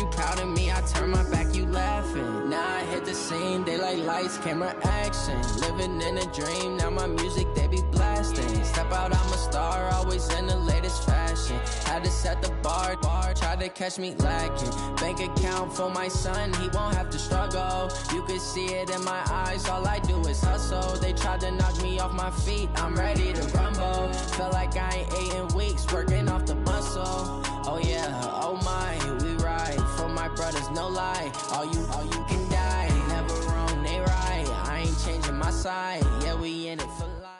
you proud of me, I turn my back, you laughing. Now I hit the scene, they like lights, camera, action. Living in a dream, now my music, they be blasting. Step out, I'm a star, always in the latest fashion. Had to set the bar, try to catch me lacking. Bank account for my son, he won't have to struggle. You can see it in my eyes, all I do is hustle. They tried to knock me off my feet, I'm ready to rumble. Felt like I ain't ate in weeks, working off the muscle. Oh yeah, oh my, we ride for my brothers, no lie. All you can die, never wrong, they right. I ain't changing my side, yeah, we in it for life.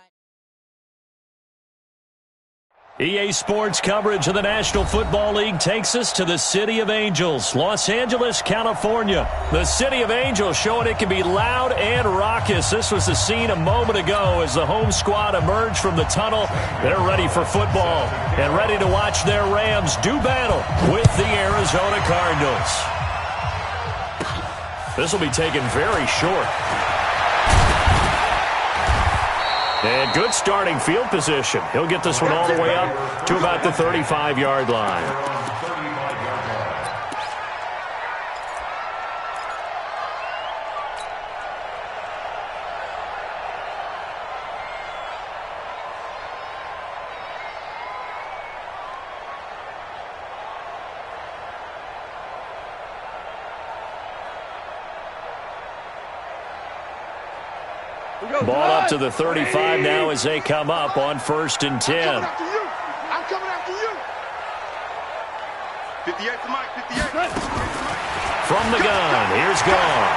EA Sports coverage of the National Football League takes us to the City of Angels, Los Angeles, California. The City of Angels showing it can be loud and raucous. This was the scene a moment ago as the home squad emerged from the tunnel. They're ready for football and ready to watch their Rams do battle with the Arizona Cardinals. This will be taken very short. And good starting field position. He'll get this one all the way up to about the 35-yard line. Ball up to the 35 now as they come up on 1st and 10. I'm coming after you. 58 to Mike, 58. From the gun, here's Goff.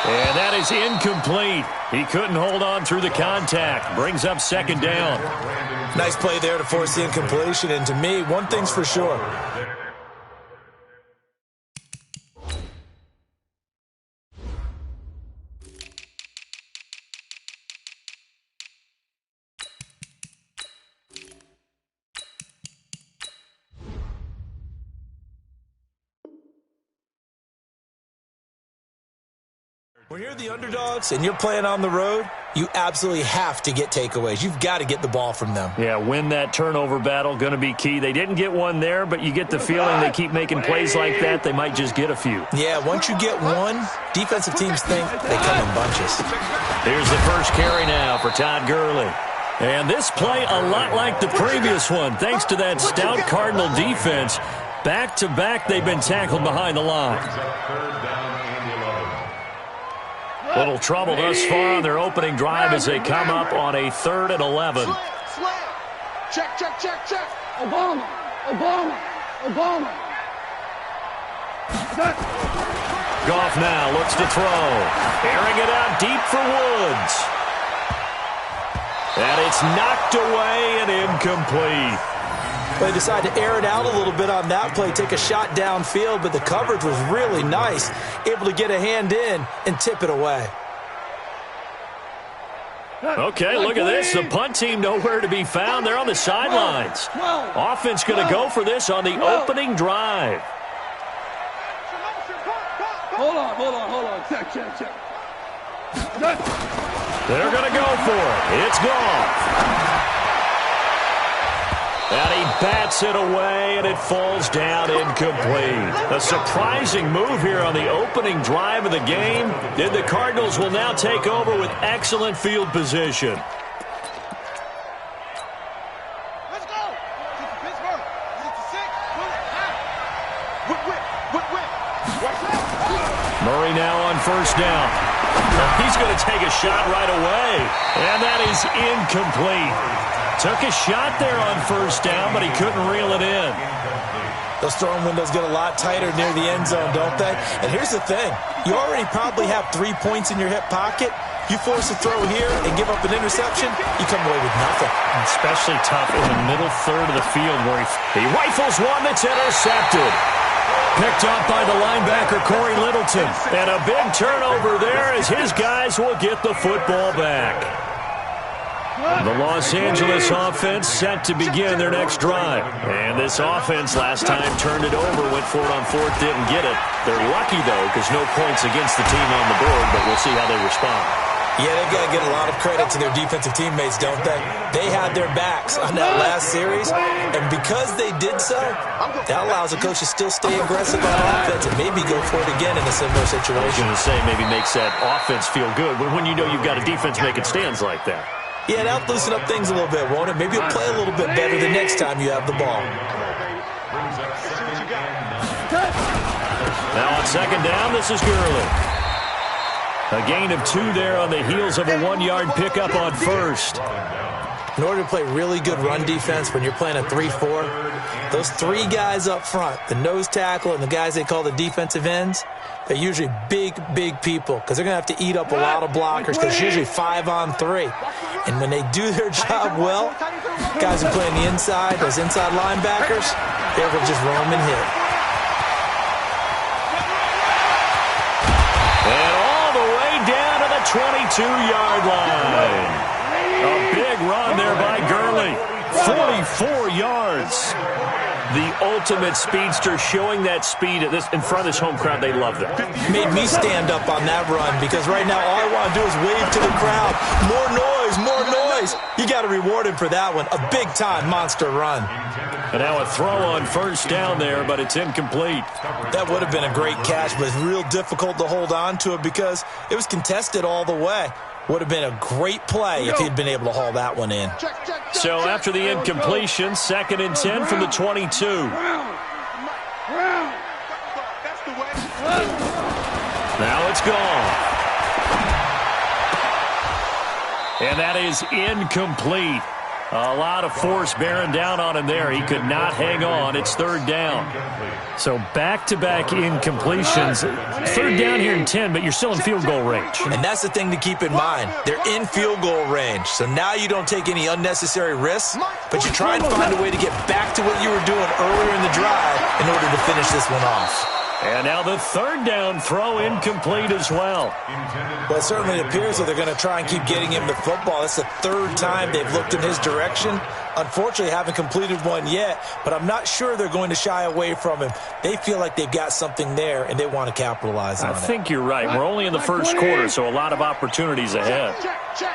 And that is incomplete. He couldn't hold on through the contact. Brings up 2nd down. Nice play there to force the incompletion. And to me, one thing's for sure. When you're the underdogs and you're playing on the road, you absolutely have to get takeaways. You've got to get the ball from them. Yeah, win that turnover battle, going to be key. They didn't get one there, but you get the feeling they keep making plays like that, they might just get a few. Yeah, once you get one, defensive teams think they come in bunches. Here's the first carry now for Todd Gurley. And this play a lot like the previous one, thanks to that stout Cardinal defense. Back-to-back, they've been tackled behind the line. Little trouble thus far on their opening drive as they come up on a 3rd and 11. Check. Obama. Goff now looks to throw. Airing it out deep for Woods. And it's knocked away and incomplete. They decided to air it out a little bit on that play, take a shot downfield, but the coverage was really nice, able to get a hand in and tip it away. Okay, look at this. The punt team nowhere to be found. They're on the sidelines. Offense going to go for this on the opening drive. Hold on. Check. They're going to go for it. It's Goff. And he bats it away, and it falls down incomplete. A surprising move here on the opening drive of the game. And the Cardinals will now take over with excellent field position. Let's go. Pittsburgh. Is it to 6? Murray now on 1st down. He's going to take a shot right away. And that is incomplete. Took a shot there on 1st down, but he couldn't reel it in. Those throwing windows get a lot tighter near the end zone, don't they? And here's the thing. You already probably have 3 points in your hip pocket. You force a throw here and give up an interception, you come away with nothing. Especially tough in the middle 3rd of the field where he rifles one that's intercepted. Picked up by the linebacker, Corey Littleton. And a big turnover there as his guys will get the football back. The Los Angeles offense set to begin their next drive. And this offense last time turned it over, went for it on 4th, didn't get it. They're lucky, though, because no points against the team on the board, but we'll see how they respond. Yeah, they've got to get a lot of credit to their defensive teammates, don't they? They had their backs on that last series, and because they did so, that allows the coach to still stay aggressive on offense and maybe go for it again in a similar situation. I was going to say maybe makes that offense feel good when you know you've got a defense making stands like that. Yeah, that'll loosen up things a little bit, won't it? Maybe you'll play a little bit better the next time you have the ball. Now on second down, this is Gurley. A gain of 2 there on the heels of a 1-yard pickup on first. In order to play really good run defense when you're playing a 3-4, those 3 guys up front, the nose tackle and the guys they call the defensive ends, they're usually big, big people because they're going to have to eat up a lot of blockers because it's usually 5-on-3. And when they do their job well, guys who play on the inside, those inside linebackers, they're going to just roam and hit. And all the way down to the 22-yard line. A big run there by Gurley. 44 yards. The ultimate speedster showing that speed in front of this home crowd. They love that. Made me stand up on that run because right now all I want to do is wave to the crowd. More noise, more noise. You got to reward him for that one. A big-time monster run. And now a throw on first down there, but it's incomplete. That would have been a great catch, but it's real difficult to hold on to it because it was contested all the way. Would have been a great play if he'd been able to haul that one in. So after the incompletion, 2nd and 10 from the 22. Now it's gone. And that is incomplete. A lot of force bearing down on him there. He could not hang on. It's 3rd down. So back-to-back incompletions. 3rd down here in 10, but you're still in field goal range. And that's the thing to keep in mind. They're in field goal range. So now you don't take any unnecessary risks, but you try and find a way to get back to what you were doing earlier in the drive in order to finish this one off. And now the 3rd down throw incomplete as well. Well, it certainly appears that they're going to try and keep getting him the football. That's the 3rd time they've looked in his direction. Unfortunately, haven't completed one yet, but I'm not sure they're going to shy away from him. They feel like they've got something there, and they want to capitalize on it. I think you're right. We're only in the 1st quarter, so a lot of opportunities ahead. Check.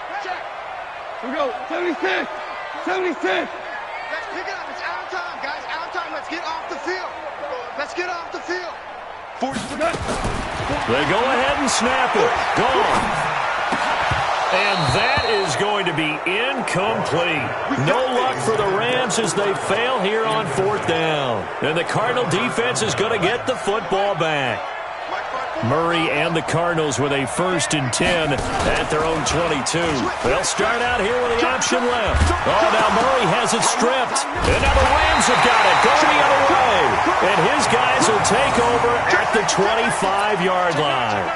Here we go. 76. 76. Let's pick it up. It's out of time, guys. Out of time. Let's get off the field. Let's get off the field. They go ahead and snap it. Gone. And that is going to be incomplete. No luck for the Rams as they fail here on 4th down. And the Cardinal defense is going to get the football back. Murray and the Cardinals with a 1st and 10 at their own 22. They'll start out here with the option left. Oh, now Murray has it stripped. And now the Rams have got it going the other way. And his guys will take over at the 25-yard line.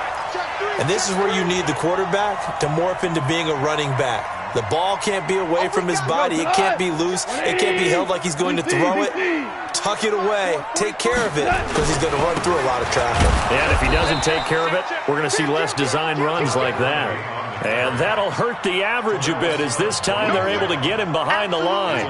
And this is where you need the quarterback to morph into being a running back. The ball can't be away from his body. It can't be loose. It can't be held like he's going to throw it. Tuck it away. Take care of it because he's going to run through a lot of traffic. And if he doesn't take care of it, we're going to see less design runs like that. And that'll hurt the average a bit as this time they're able to get him behind the line.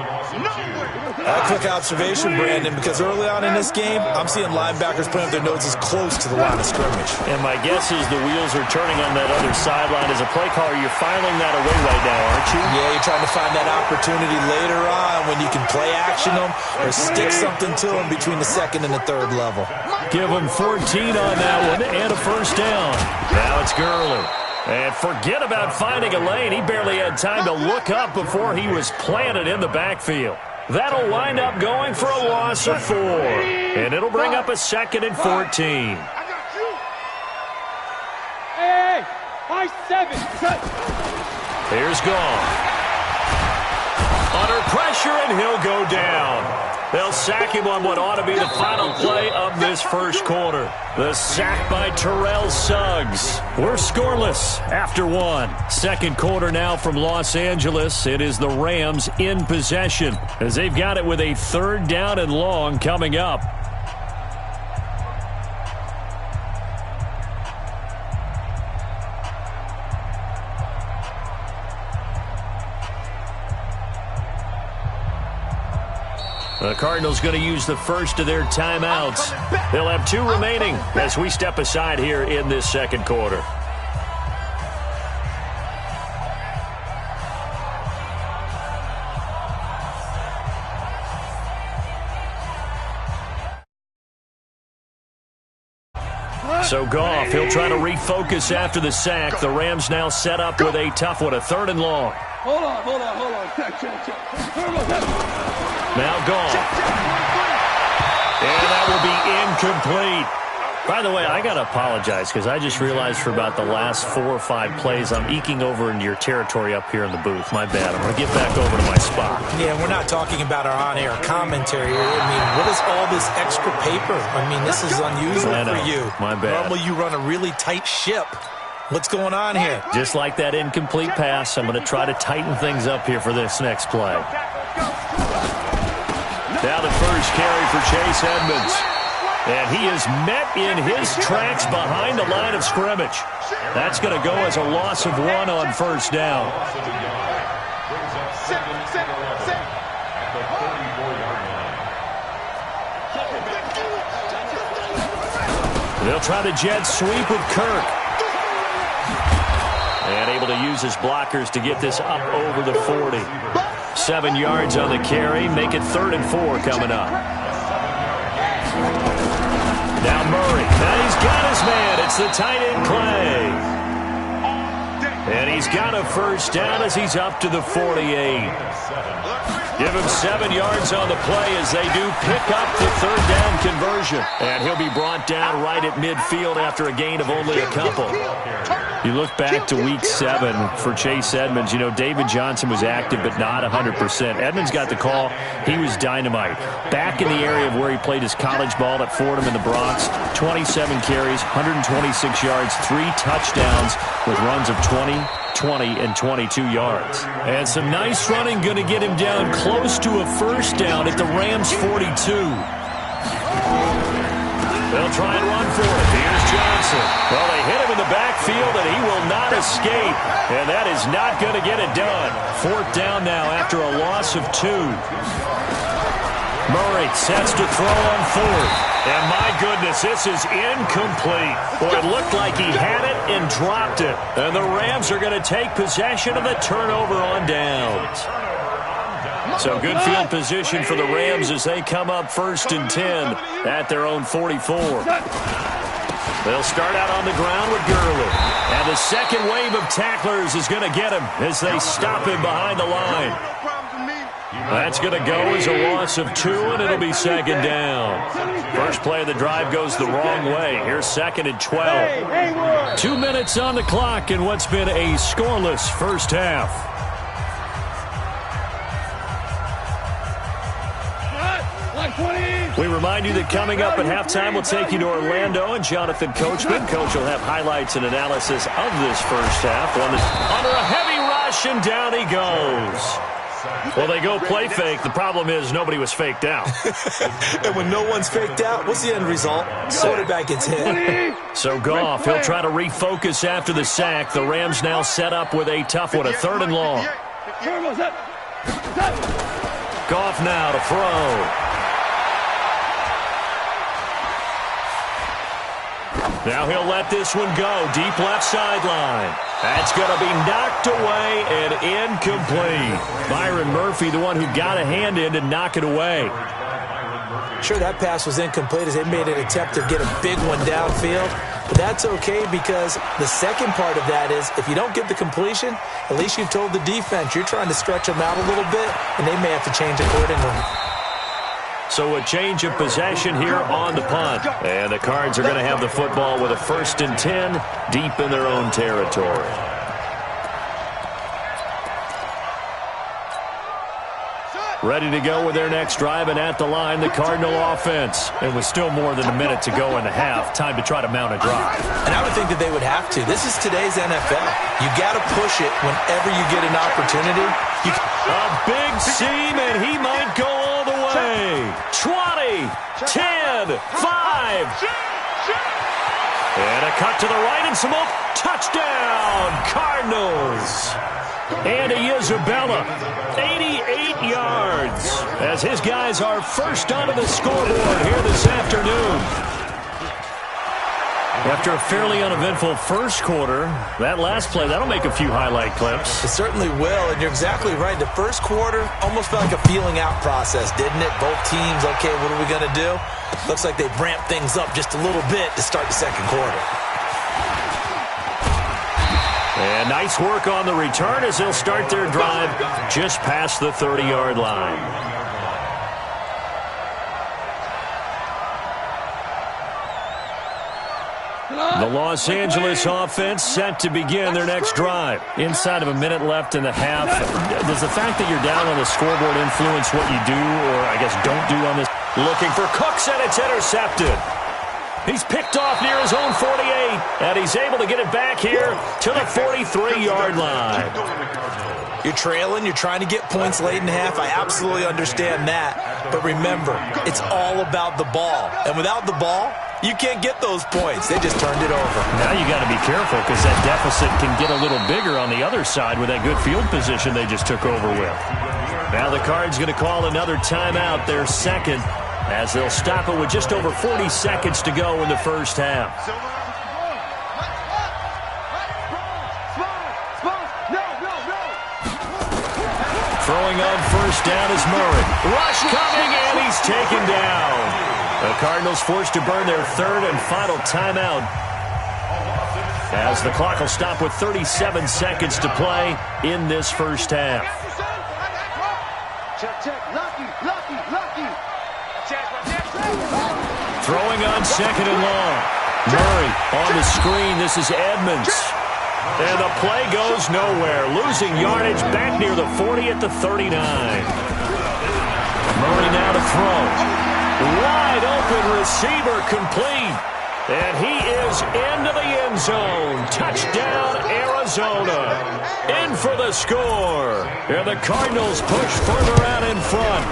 A quick observation, Brandon, because early on in this game, I'm seeing linebackers putting up their noses close to the line of scrimmage. And my guess is the wheels are turning on that other sideline. As a play caller, you're filing that away right now, aren't you? Yeah, you're trying to find that opportunity later on when you can play action them or stick something to them between the 2nd and the 3rd level. Give him 14 on that one and a 1st down. Now it's Gurley. And forget about finding a lane. He barely had time to look up before he was planted in the backfield. That'll wind up going for a loss of 4. And it'll bring up a 2nd and 14. Hey, 5-7. Here's Gone. Under pressure, and he'll go down. They'll sack him on what ought to be the final play of this 1st quarter. The sack by Terrell Suggs. We're scoreless after 1. 2nd quarter now from Los Angeles. It is the Rams in possession as they've got it with a 3rd down and long coming up. The Cardinals going to use the first of their timeouts. They'll have 2 remaining as we step aside here in this 2nd quarter. So Goff, he'll try to refocus after the sack. The Rams now set up with a tough one, a 3rd and long. Hold on. Check. Now Goff. And that will be incomplete. By the way, I got to apologize because I just realized for about the last 4 or 5 plays, I'm eking over into your territory up here in the booth. My bad. I'm going to get back over to my spot. Yeah, we're not talking about our on-air commentary. I mean, what is all this extra paper? I mean, this is unusual for you. My bad. Normally you run a really tight ship. What's going on here? Just like that incomplete pass, I'm going to try to tighten things up here for this next play. Now the first carry for Chase Edmonds. And he is met in his tracks behind the line of scrimmage. That's going to go as a loss of 1 on 1st down. They'll try the jet sweep with Kirk. And able to use his blockers to get this up over the 40. 7 yards on the carry. Make it 3rd and 4 coming up. Now Murray. Now he's got his man. It's the tight end Clay. And he's got a 1st down as he's up to the 48. Give him 7 yards on the play as they do pick up the 3rd down conversion. And he'll be brought down right at midfield after a gain of only a couple. You look back to week 7 for Chase Edmonds. You know, David Johnson was active but not 100%. Edmonds got the call. He was dynamite. Back in the area of where he played his college ball at Fordham in the Bronx. 27 carries, 126 yards, 3 touchdowns with runs of 20, 20, and 22 yards. And some nice running going to get him down close to a 1st down at the Rams' 42. They'll try and run for it. Here's Johnson. Well, they hit him in the backfield, and he will not escape. And that is not going to get it done. 4th down now after a loss of 2. Murray sets to throw on 4th. And my goodness, this is incomplete. Boy, it looked like he had it and dropped it. And the Rams are going to take possession of the turnover on downs. So good field position for the Rams as they come up 1st and 10 at their own 44. They'll start out on the ground with Gurley. And the second wave of tacklers is going to get him as they stop him behind the line. That's going to go as a loss of 2, and it'll be 2nd down. First play of the drive goes the wrong way. Here's 2nd and 12. 2 minutes on the clock in what's been a scoreless first half. We remind you that coming up at halftime, we'll take you to Orlando and Jonathan Coachman. Coach will have highlights and analysis of this first half. One that's under a heavy rush, and down he goes. Well, they go play fake. The problem is nobody was faked out. And when no one's faked out, what's the end result? Quarterback gets hit. So Goff, he'll try to refocus after the sack. The Rams now set up with a tough one, a 3rd and long. Goff now to throw. Now he'll let this one go. Deep left sideline. That's going to be knocked away and incomplete. Byron Murphy, the one who got a hand in to knock it away. Sure, that pass was incomplete as they made an attempt to get a big one downfield. But that's okay because the second part of that is if you don't get the completion, at least you've told the defense you're trying to stretch them out a little bit, and they may have to change accordingly. So a change of possession here on the punt. And the Cards are going to have the football with a 1st and 10 deep in their own territory. Ready to go with their next drive, and at the line, the Cardinal offense. And with still more than a minute to go in the half, time to try to mount a drive. And I would think that they would have to. This is today's NFL. You got to push it whenever you get an opportunity. A big seam, and he might go all the way. 20, 10, 5. And a cut to the right and some more. Touchdown, Cardinals. Andy Isabella, 88 yards, as his guys are first onto the scoreboard here this afternoon. After a fairly uneventful first quarter, that last play, that'll make a few highlight clips. It certainly will, and you're exactly right. The first quarter almost felt like a feeling out process, didn't it? Both teams, okay, what are we going to do? Looks like they've ramped things up just a little bit to start the second quarter. And nice work on the return as they'll start their drive just past the 30-yard line. The Los Angeles offense set to begin their next drive. Inside of a minute left in the half. Does the fact that you're down on the scoreboard influence what you do, or I guess don't do on this? Looking for Cooks, and it's intercepted. He's picked off near his own 48, and he's able to get it back here to the 43-yard line. You're trailing, you're trying to get points late in the half. I absolutely understand that. But remember, it's all about the ball. And without the ball, you can't get those points. They just turned it over. Now you got to be careful because that deficit can get a little bigger on the other side with that good field position they just took over with. Now the Cards going to call another timeout, their second, as they'll stop it with just over 40 seconds to go in the first half. Throwing on first down is Murray. Rush coming, and he's taken down. The Cardinals forced to burn their third and final timeout as the clock will stop with 37 seconds to play in this first half. Throwing on second and long. Murray on the screen. This is Edmonds. And the play goes nowhere. Losing yardage back near the 40 at the 39. Murray now to throw. Wide open receiver complete. And he is into the end zone. Touchdown, Arizona. In for the score. And the Cardinals push further out in front.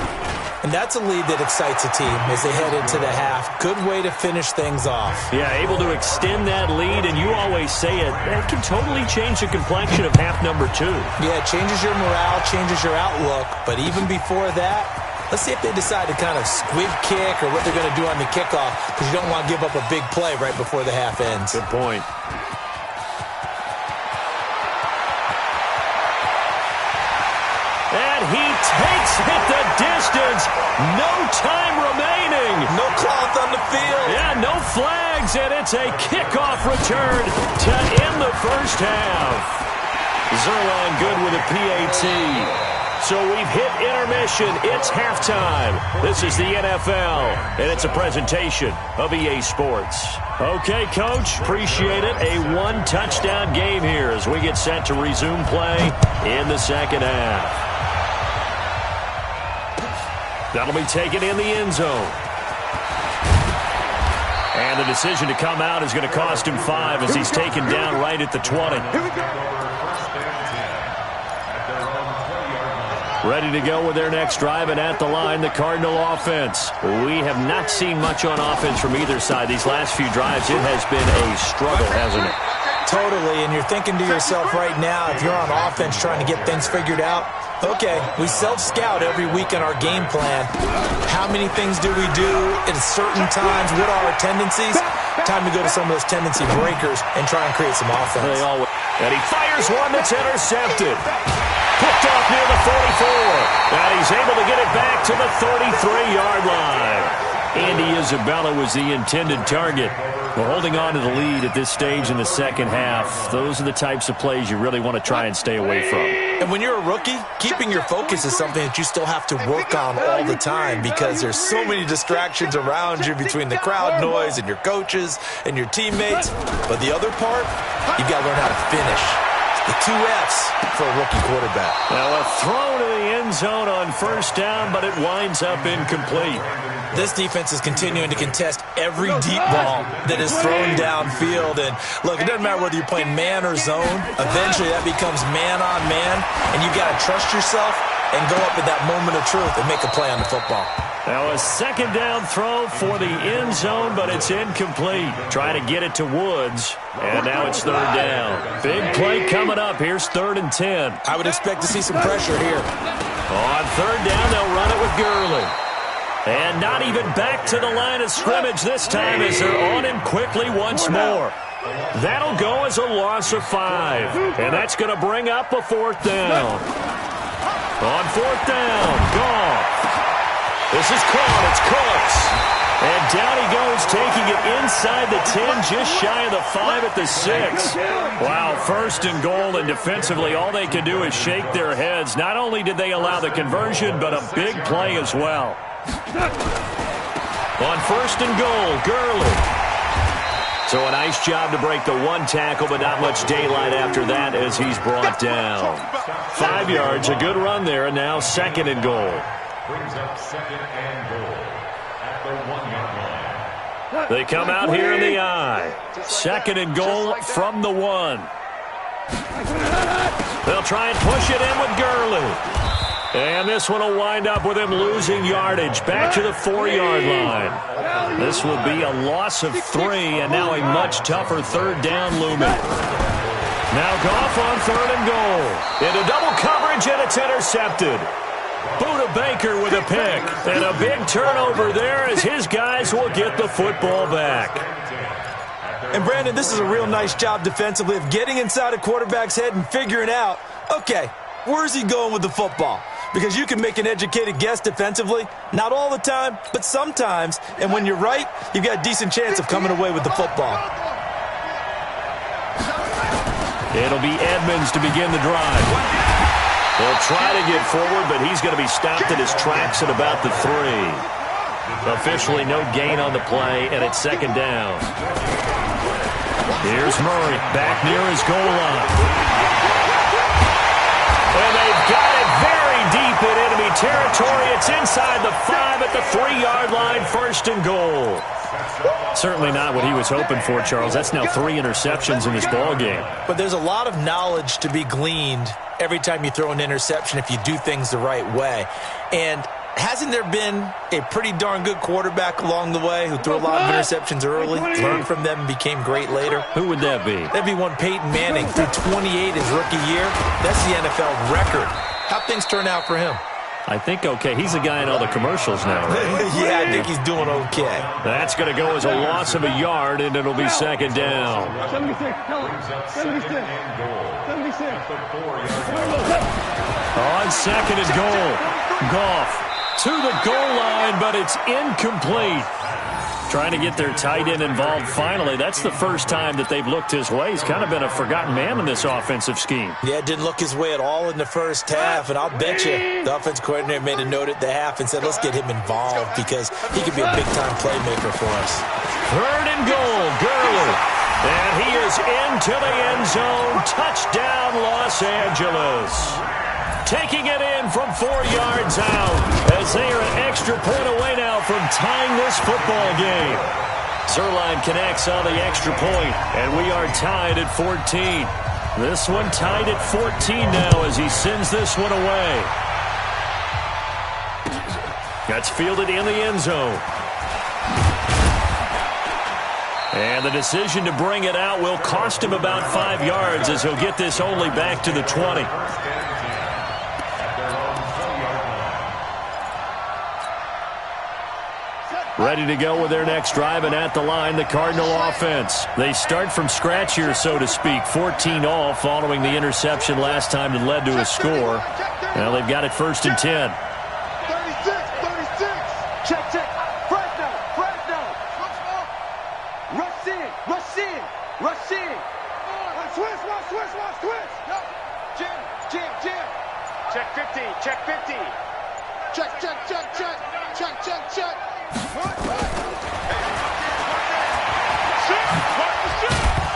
And that's a lead that excites a team as they head into the half. Good way to finish things off. Yeah, able to extend that lead, and you always say it, that can totally change the complexion of half number two. Yeah, it changes your morale, changes your outlook. But even before that, let's see if they decide to kind of squib kick or what they're going to do on the kickoff, because you don't want to give up a big play right before the half ends. Good point. And he takes it the distance. No time remaining. No cloth on the field. Yeah, no flags, and it's a kickoff return to end the first half. Zerline good with a PAT. So we've hit intermission. It's halftime. This is the NFL, and it's a presentation of EA Sports. Okay, Coach, appreciate it. A one-touchdown game here as we get set to resume play in the second half. That'll be taken in the end zone. And the decision to come out is going to cost him 5 as he's taken down right at the 20. Ready to go with their next drive, and at the line, the Cardinal offense. We have not seen much on offense from either side. These last few drives, it has been a struggle, hasn't it? Totally, and you're thinking to yourself right now, if you're on offense trying to get things figured out, okay, we self-scout every week in our game plan. How many things do we do at certain times? What are our tendencies? Time to go to some of those tendency breakers and try and create some offense. And he fires one that's intercepted. Picked off near the 44. And he's able to get it back to the 33-yard line. Andy Isabella was the intended target. Well, holding on to the lead at this stage in the second half, those are the types of plays you really want to try and stay away from. And when you're a rookie, keeping your focus is something that you still have to work on all the time because there's so many distractions around you between the crowd noise and your coaches and your teammates. But the other part, you've got to learn how to finish. The 2 F's for a rookie quarterback. Now a throw to the end zone on first down, but it winds up incomplete. This defense is continuing to contest every deep ball that is thrown downfield. And look, it doesn't matter whether you're playing man or zone. Eventually that becomes man on man, and you've got to trust yourself and go up at that moment of truth and make a play on the football. Now a second down throw for the end zone, but it's incomplete. Trying to get it to Woods, and now it's third down. Big play coming up. Here's 3rd and 10. I would expect to see some pressure here. On third down, they'll run it with Gurley. And not even back to the line of scrimmage this time as they're on him quickly once more. That'll go as a loss of 5. And that's going to bring up a 4th down. On 4th down, Goff. This is caught. It's Cooks. And down he goes, taking it inside the 10, just shy of the 5 at the 6. Wow, 1st and goal, and defensively all they can do is shake their heads. Not only did they allow the conversion, but a big play as well. On 1st and goal, Gurley. So a nice job to break the 1 tackle, but not much daylight after that as he's brought down. 5 yards, a good run there, and now 2nd and goal. Brings up 2nd and goal at the 1-yard line. They come out here in the eye. 2nd and goal from the 1. They'll try and push it in with Gurley. And this one will wind up with him losing yardage back to the 4-yard line. This will be a loss of 3, and now a much tougher 3rd down looming. Now Goff on 3rd and goal. Into double coverage, and it's intercepted. Buda Baker with a pick, and a big turnover there as his guys will get the football back. And Brandon, this is a real nice job defensively of getting inside a quarterback's head and figuring out, okay, where's he going with the football? Because you can make an educated guess defensively, not all the time, but sometimes, and when you're right, you've got a decent chance of coming away with the football. It'll be Edmonds to begin the drive. They'll try to get forward, but he's going to be stopped at his tracks at about the 3. Officially no gain on the play, and it's 2nd down. Here's Murray back near his goal line. And they've got it very deep in enemy territory. It's inside the 5 at the 3-yard line, 1st and goal. Certainly not what he was hoping for, Charles. That's now 3 interceptions in this ballgame. But there's a lot of knowledge to be gleaned every time you throw an interception if you do things the right way. And hasn't there been a pretty darn good quarterback along the way who threw a lot of interceptions early, learned from them, and became great later? Who would that be? That'd be one Peyton Manning, threw 28 his rookie year. That's the NFL record. How'd things turn out for him? I think okay. He's the guy in all the commercials now, right? Yeah, I think he's doing okay. That's going to go as a loss of a yard, and it'll be 2nd down. 76, tell him. 76. 76. On 2nd and goal, Goff to the goal line, but it's incomplete. Trying to get their tight end involved finally. That's the first time that they've looked his way. He's kind of been a forgotten man in this offensive scheme. Yeah, it didn't look his way at all in the first half, and I'll bet you the offense coordinator made a note at the half and said, let's get him involved because he could be a big-time playmaker for us. 3rd and goal, Gurley. And he is into the end zone. Touchdown, Los Angeles. Taking it in from 4 yards out as they are an extra point away now from tying this football game. Zerline connects on the extra point, and we are tied at 14. This one tied at 14 now as he sends this one away. That's fielded in the end zone. And the decision to bring it out will cost him about 5 yards as he'll get this only back to the 20. Ready to go with their next drive, and at the line, the Cardinal offense. They start from scratch here, so to speak. 14-all following the interception last time that led to a score. Now they've got it 1st and 10. 36. Check. Fresno. Rush in. Switch. Jim. Check 50. Check.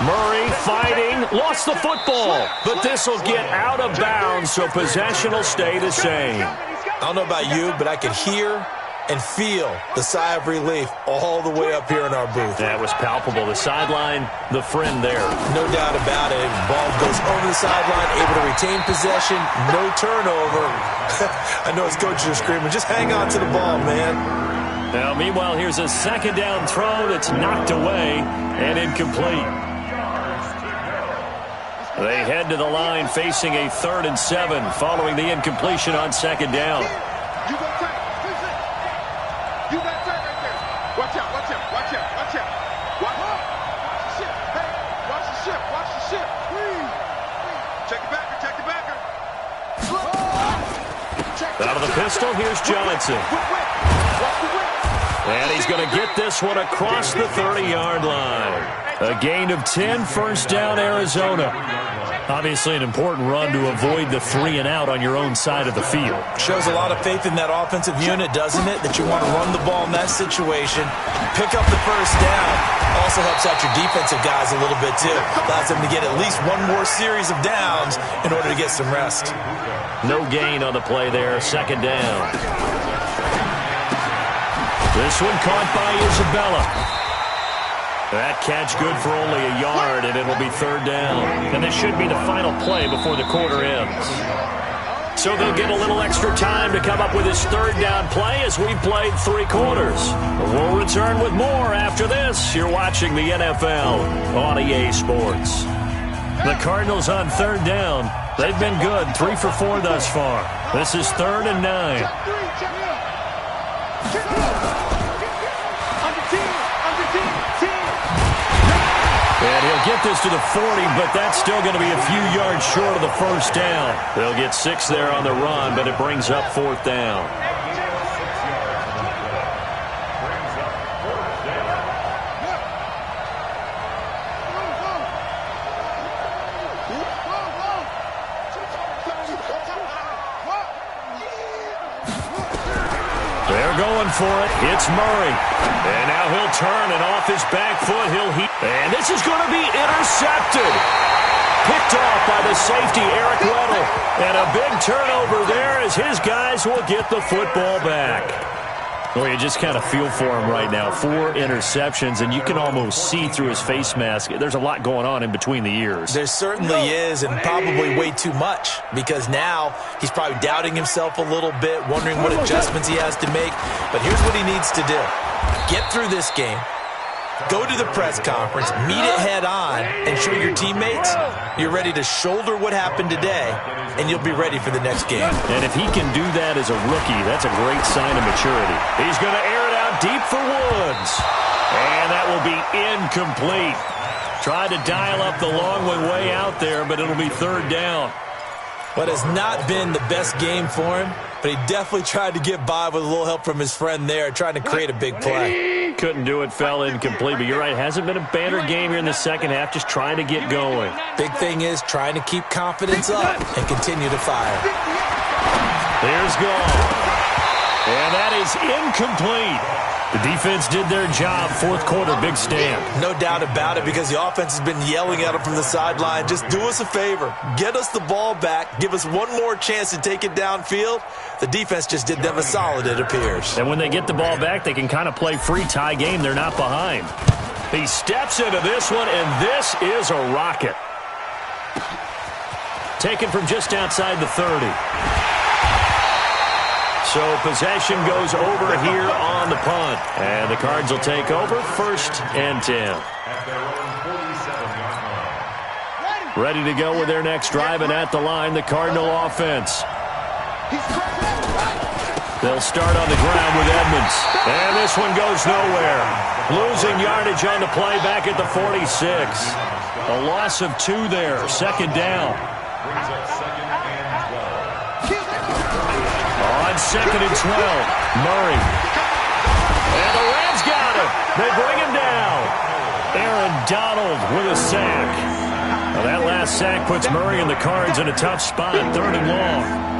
Murray fighting, lost the football, but this will get out of bounds, so possession will stay the same. I don't know about you, but I could hear and feel the sigh of relief all the way up here in our booth. That was palpable. The sideline, the friend there. No doubt about it. Ball goes over the sideline, able to retain possession, no turnover. I know his coaches are screaming, just hang on to the ball, man. Now, meanwhile, here's a 2nd down throw that's knocked away and incomplete. They head to the line facing a 3rd and 7 following the incompletion on 2nd down. You got tight. You got tight right there. Watch out. Watch the ship. Check the backer. Out of the pistol, here's Johnson. And he's going to get this one across the 30-yard line. A gain of 10, first down, Arizona. Obviously an important run to avoid the 3-and-out on your own side of the field. Shows a lot of faith in that offensive unit, doesn't it? That you want to run the ball in that situation, pick up the first down. Also helps out your defensive guys a little bit, too. Allows them to get at least one more series of downs in order to get some rest. No gain on the play there, second down. This one caught by Isabella. That catch good for only a yard, and it'll be third down. And this should be the final play before the quarter ends. So they'll get a little extra time to come up with his third down play as we've played 3 quarters. We'll return with more after this. You're watching the NFL on EA Sports. The Cardinals on third down. They've been good, 3 for 4 thus far. This is 3rd and 9. And he'll get this to the 40, but that's still going to be a few yards short of the first down. They'll get 6 there on the run, but it brings up 4th down. They're going for it. It's Murray. And now he'll turn, and off his back foot, and this is going to be intercepted. Picked off by the safety, Eric Weddle. And a big turnover there as his guys will get the football back. Well, you just kind of feel for him right now. 4 interceptions, and you can almost see through his face mask. There's a lot going on in between the ears. There certainly is, and probably way too much, because now he's probably doubting himself a little bit, wondering what adjustments he has to make. But here's what he needs to do. Get through this game. Go to the press conference, meet it head on, and show your teammates you're ready to shoulder what happened today, and you'll be ready for the next game. And if he can do that as a rookie, that's a great sign of maturity. He's going to air it out deep for Woods. And that will be incomplete. Tried to dial up the long way out there, but it'll be 3rd down. What has not been the best game for him, but he definitely tried to get by with a little help from his friend there, trying to create a big play. Couldn't do it, fell incomplete, but you're right, hasn't been a banner game here in the second half, just trying to get going. Big thing is trying to keep confidence up and continue to fire. There's goal. And that is incomplete. The defense did their job. 4th quarter, big stand. No doubt about it, because the offense has been yelling at him from the sideline. Just do us a favor. Get us the ball back. Give us one more chance to take it downfield. The defense just did them a solid, it appears. And when they get the ball back, they can kind of play free tie game. They're not behind. He steps into this one, and this is a rocket. Taken from just outside the 30. So possession goes over here on the punt. And the Cards will take over, 1st and 10. Ready to go with their next drive, and at the line, the Cardinal offense. They'll start on the ground with Edmonds. And this one goes nowhere. Losing yardage on the play back at the 46. A loss of 2 there, 2nd down. On 2nd and 12, Murray. And the Rams got him. They bring him down. Aaron Donald with a sack. Well, that last sack puts Murray and the Cards in a tough spot, 3rd and long.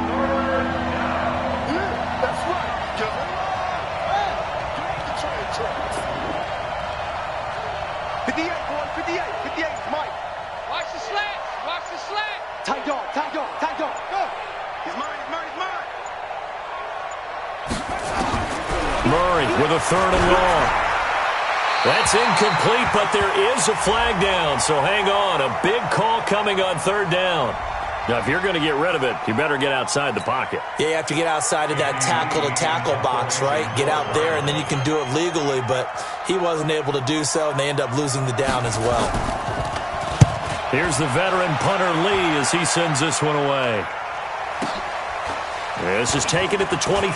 Murray with a 3rd and long. That's incomplete, but there is a flag down, so hang on. A big call coming on 3rd down. Now, if you're going to get rid of it, you better get outside the pocket. Yeah, you have to get outside of that tackle-to-tackle box, right? Get out there, and then you can do it legally, but he wasn't able to do so, and they end up losing the down as well. Here's the veteran punter Lee as he sends this one away. This is taken at the 23.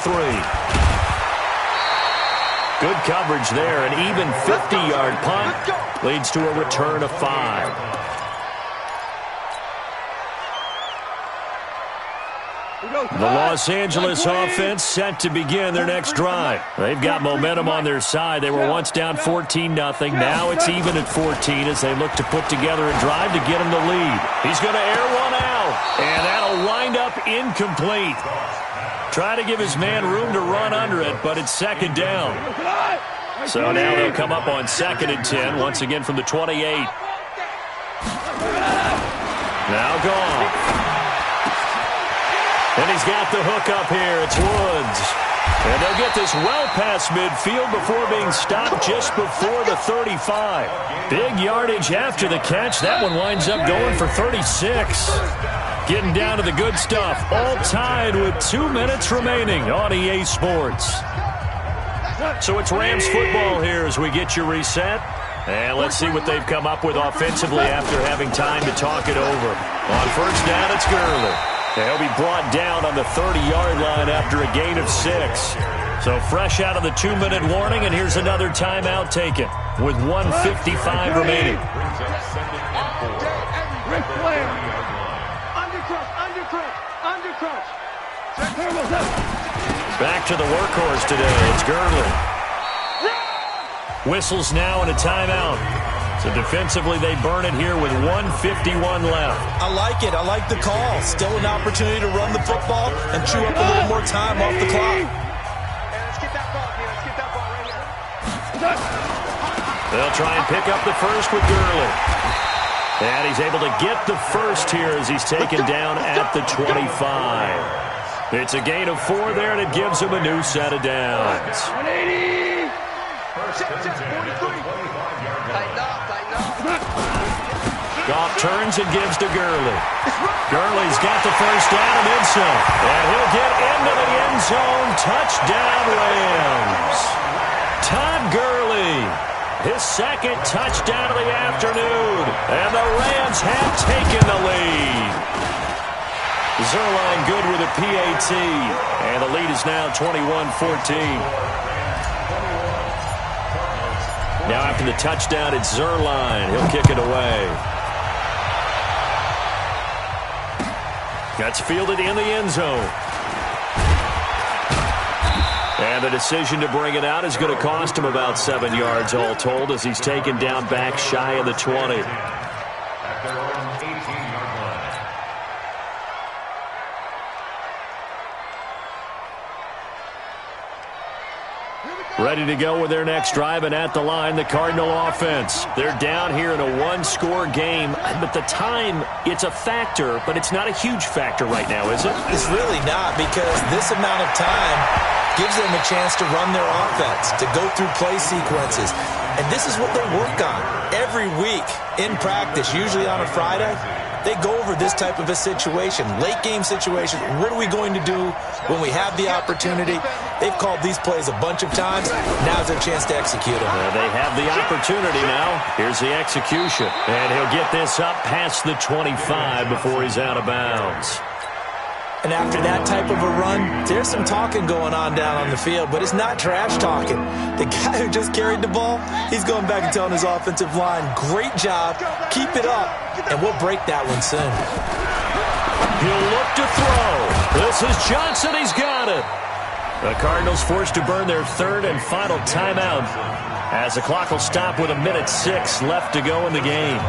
Good coverage there. An even 50-yard punt leads to a return of 5. The Los Angeles offense set to begin their next drive. They've got momentum on their side. They were once down 14-0. Now it's even at 14 as they look to put together a drive to get them the lead. He's going to air one out, and that'll wind up incomplete. Try to give his man room to run under it, but it's second down. So now they'll come up on 2nd and 10, once again from the 28. Now gone. And he's got the hook up here. It's Woods. And they'll get this well past midfield before being stopped just before the 35. Big yardage after the catch. That one winds up going for 36. Getting down to the good stuff. All tied with 2 minutes remaining on EA Sports. So it's Rams football here as we get you reset. And let's see what they've come up with offensively after having time to talk it over. On first down, it's Gurley. He'll be brought down on the 30-yard line after a gain of 6. So fresh out of the 2-minute warning, and here's another timeout taken with 1:55 remaining. Back to the workhorse today. It's Gurley. Whistles now and a timeout. So defensively, they burn it here with 1:51 left. I like it. I like the call. Still an opportunity to run the football and chew up a little more time off the clock. Let's get that ball here. Let's get that ball right here. They'll try and pick up the first with Gurley. And he's able to get the first here as he's taken down at the 25. It's a gain of 4 there, and it gives him a new set of downs. 180. Goff turns and gives to Gurley. Gurley's got the first down and then some. And he'll get into the end zone. Touchdown, Rams. Todd Gurley, his second touchdown of the afternoon. And the Rams have taken the lead. Zuerlein good with a PAT. And the lead is now 21-14. Now after the touchdown, it's Zuerlein. He'll kick it away. That's fielded in the end zone. And the decision to bring it out is going to cost him about 7 yards all told as he's taken down back shy of the 20. At their own 18-yard line. Ready to go with their next drive, and at the line, the Cardinal offense. They're down here in a one-score game, but the time, it's a factor, but it's not a huge factor right now, is it? It's really not, because this amount of time gives them a chance to run their offense, to go through play sequences. And this is what they work on every week in practice, usually on a Friday. They go over this type of a situation, late-game situation. What are we going to do when we have the opportunity? They've called these plays a bunch of times. Now's their chance to execute them. They have the opportunity now. Here's the execution. And he'll get this up past the 25 before he's out of bounds. And after that type of a run, there's some talking going on down on the field, but it's not trash talking. The guy who just carried the ball, he's going back and telling his offensive line, great job, keep it up, and we'll break that one soon. He'll look to throw. This is Johnson. He's got it. The Cardinals forced to burn their third and final timeout as the clock will stop with 1:06 left to go in the game.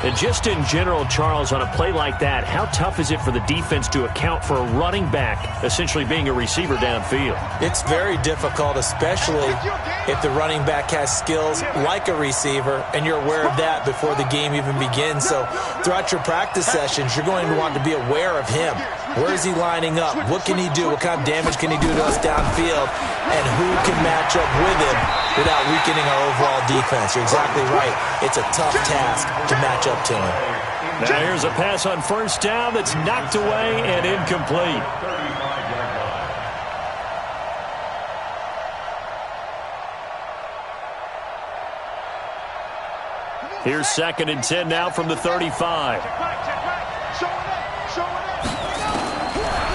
And just in general, Charles, on a play like that, how tough is it for the defense to account for a running back essentially being a receiver downfield? It's very difficult, especially if the running back has skills like a receiver, and you're aware of that before the game even begins. So throughout your practice sessions, you're going to want to be aware of him. Where is he lining up? What can he do? What kind of damage can he do to us downfield? And who can match up with him without weakening our overall defense? You're exactly right. It's a tough task to match up to him. Now here's a pass on first down that's knocked away and incomplete. Here's 2nd and 10 now from the 35.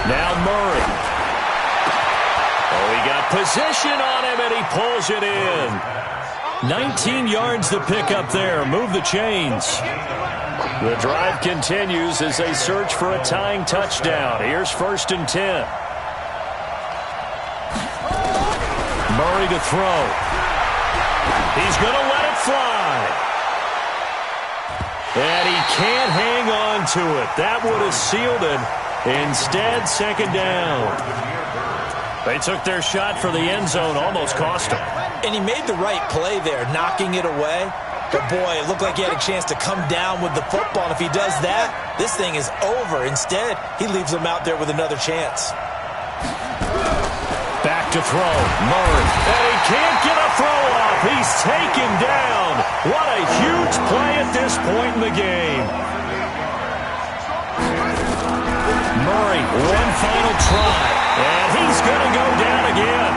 Now Murray. Oh, he got position on him, and he pulls it in. 19 yards to pick up there. Move the chains. The drive continues as they search for a tying touchdown. Here's 1st and 10. Murray to throw. He's going to let it fly. And he can't hang on to it. That would have sealed it. Instead, 2nd down. They took their shot for the end zone, almost cost him. And he made the right play there, knocking it away. But, boy, it looked like he had a chance to come down with the football. And if he does that, this thing is over. Instead, he leaves him out there with another chance. Back to throw. Murray. And he can't get a throw off. He's taken down. What a huge play at this point in the game. Murray, one final try. And he's going to go down again.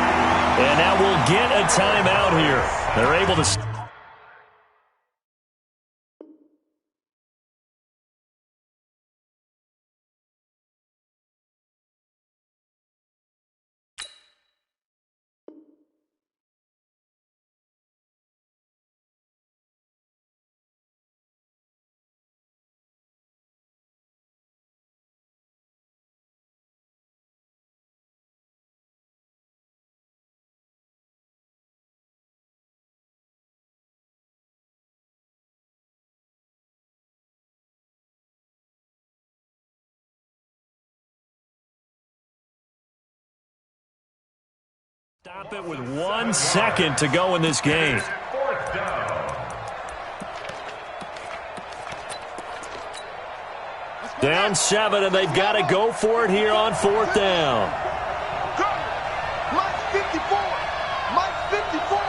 And now we'll get a timeout here. They're able to... Stop it with 1 second to go in this game. Down 7, and they've got to go for it here on 4th down. Mike 54. Mike 54.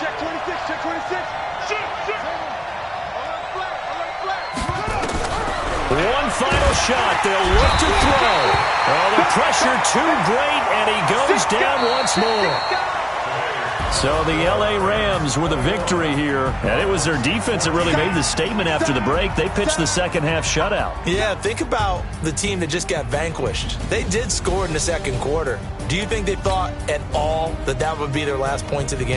Check 26. Check 26. One final shot. They'll look to throw. Oh, the pressure too great, and he goes down once more. So the L.A. Rams with a victory here, and it was their defense that really made the statement after the break. They pitched the second half shutout. Yeah, think about the team that just got vanquished. They did score in the second quarter. Do you think they thought at all that that would be their last points of the game?